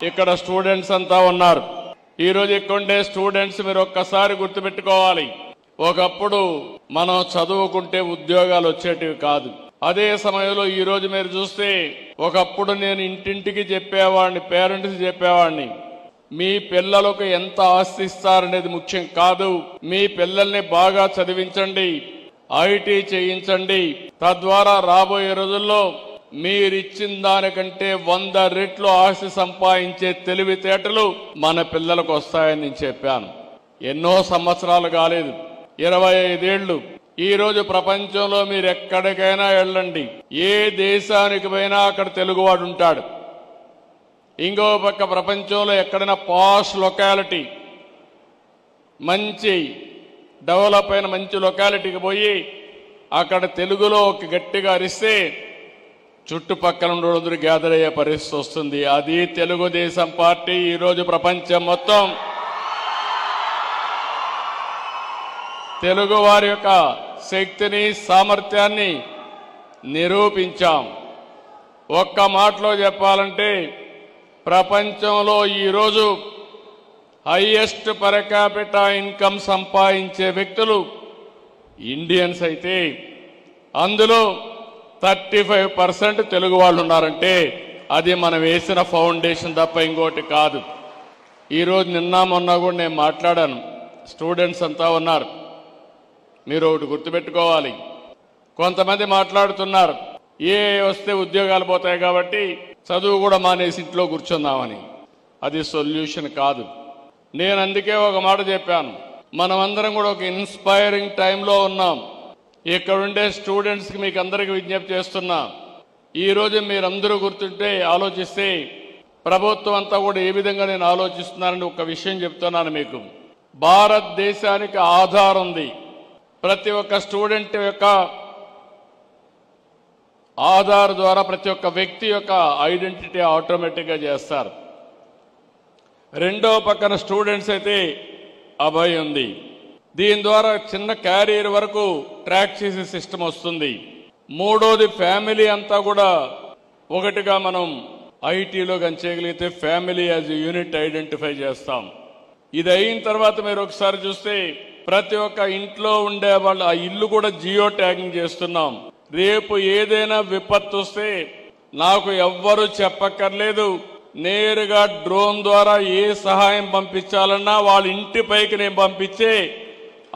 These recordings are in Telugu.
ఇక్కడ స్టూడెంట్స్ అంతా ఉన్నారు. ఈ రోజు ఇక్కడ స్టూడెంట్స్ మీరు ఒక్కసారి గుర్తుపెట్టుకోవాలి. ఒకప్పుడు మనం చదువుకుంటే ఉద్యోగాలు వచ్చేటివి కాదు. అదే సమయంలో ఈ రోజు మీరు చూస్తే ఒకప్పుడు నేను ఇంటింటికి చెప్పేవాడిని, పేరెంట్స్ చెప్పేవాడిని, మీ పిల్లలకు ఎంత ఆస్తి ఇస్తారనేది ముఖ్యం కాదు, మీ పిల్లల్ని బాగా చదివించండి, ఐటీ చేయించండి, తద్వారా రాబోయే రోజుల్లో మీరిచ్చిన దానికంటే 100 రెట్లు ఆస్తి సంపాదించే తెలివితేటలు మన పిల్లలకు వస్తాయని నేను చెప్పాను. ఎన్నో సంవత్సరాలు కాలేదు, 25 ఏళ్లు. ఈ రోజు ప్రపంచంలో మీరు ఎక్కడికైనా వెళ్ళండి, ఏ దేశానికి పోయినా అక్కడ తెలుగువాడు ఉంటాడు. ఇంకో పక్క ప్రపంచంలో ఎక్కడైనా పాష్ లొకాలిటీ, మంచి డెవలప్ అయిన మంచి లొకాలిటీకి పోయి అక్కడ తెలుగులో ఒక గట్టిగా అరిస్తే చుట్టుపక్కల నుండి గ్యాదర్ అయ్యే పరిస్థితి వస్తుంది. అది తెలుగుదేశం పార్టీ ఈరోజు ప్రపంచం మొత్తం తెలుగు వారి యొక్క శక్తిని, సామర్థ్యాన్ని నిరూపించాం. ఒక్క మాటలో చెప్పాలంటే ప్రపంచంలో ఈరోజు హైయెస్ట్ పర్ క్యాపిటా ఇన్కమ్ సంపాదించే వ్యక్తులు ఇండియన్స్ అయితే అందులో 35% తెలుగు వాళ్ళు ఉన్నారంటే అది మనం వేసిన ఫౌండేషన్ తప్ప ఇంకోటి కాదు. ఈరోజు నిన్న మొన్న కూడా నేను మాట్లాడాను, స్టూడెంట్స్ అంతా ఉన్నారు. మీరు ఒకటి గుర్తుపెట్టుకోవాలి, కొంతమంది మాట్లాడుతున్నారు ఏ వస్తే ఉద్యోగాలు పోతాయి కాబట్టి చదువు కూడా మానేసి ఇంట్లో కూర్చుందామని. అది సొల్యూషన్ కాదు. నేను అందుకే ఒక మాట చెప్పాను, మనమందరం కూడా ఒక ఇన్స్పైరింగ్ టైంలో ఉన్నాం. ఇక్కడుండే స్టూడెంట్స్కి మీకు అందరికీ విజ్ఞప్తి చేస్తున్నా, ఈరోజు మీరందరూ గుర్తుంటే ఆలోచిస్తే ప్రభుత్వం అంతా కూడా ఏ విధంగా నేను ఆలోచిస్తున్నానని ఒక విషయం చెప్తున్నాను మీకు. భారతదేశానికి ఆధార్ ఉంది. ప్రతి ఒక్క స్టూడెంట్ యొక్క ఆధార్ ద్వారా ప్రతి ఒక్క వ్యక్తి యొక్క ఐడెంటిటీ ఆటోమేటిక్గా చేస్తారు. రెండో పక్కన స్టూడెంట్స్ అయితే అభయ్ ఉంది. దీని ద్వారా చిన్న క్యారియర్ వరకు ట్రాక్ చేసే సిస్టమ్ వస్తుంది. మూడోది ఫ్యామిలీ అంతా కూడా ఒకటిగా మనం ఐటీలో గంచేయగలిగితే ఫ్యామిలీ యాజ్ యూనిట్ ఐడెంటిఫై చేస్తాం. ఇది అయిన తర్వాత మీరు ఒకసారి చూస్తే ప్రతి ఒక్క ఇంట్లో ఉండే వాళ్ళు ఆ ఇల్లు కూడా జియో ట్యాగింగ్ చేస్తున్నాం. రేపు ఏదైనా విపత్తు వస్తే నాకు ఎవ్వరూ చెప్పక్కర్లేదు, నేరుగా డ్రోన్ ద్వారా ఏ సహాయం పంపించాలన్నా వాళ్ళ ఇంటి పైకి నేను పంపించే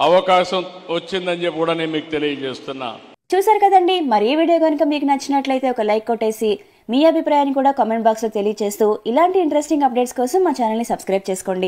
అవకాశం వచ్చిందని చెప్పి కూడా నేను మీకు తెలియజేస్తున్నా. చూసారు కదండి, మరి ఈ వీడియో కనుక మీకు నచ్చినట్లయితే ఒక లైక్ కొట్టేసి మీ అభిప్రాయాన్ని కూడా కామెంట్ బాక్స్ లో తెలియజేస్తూ ఇలాంటి ఇంట్రెస్టింగ్ అప్డేట్స్ కోసం మా ఛానల్ ని సబ్స్క్రైబ్ చేసుకోండి.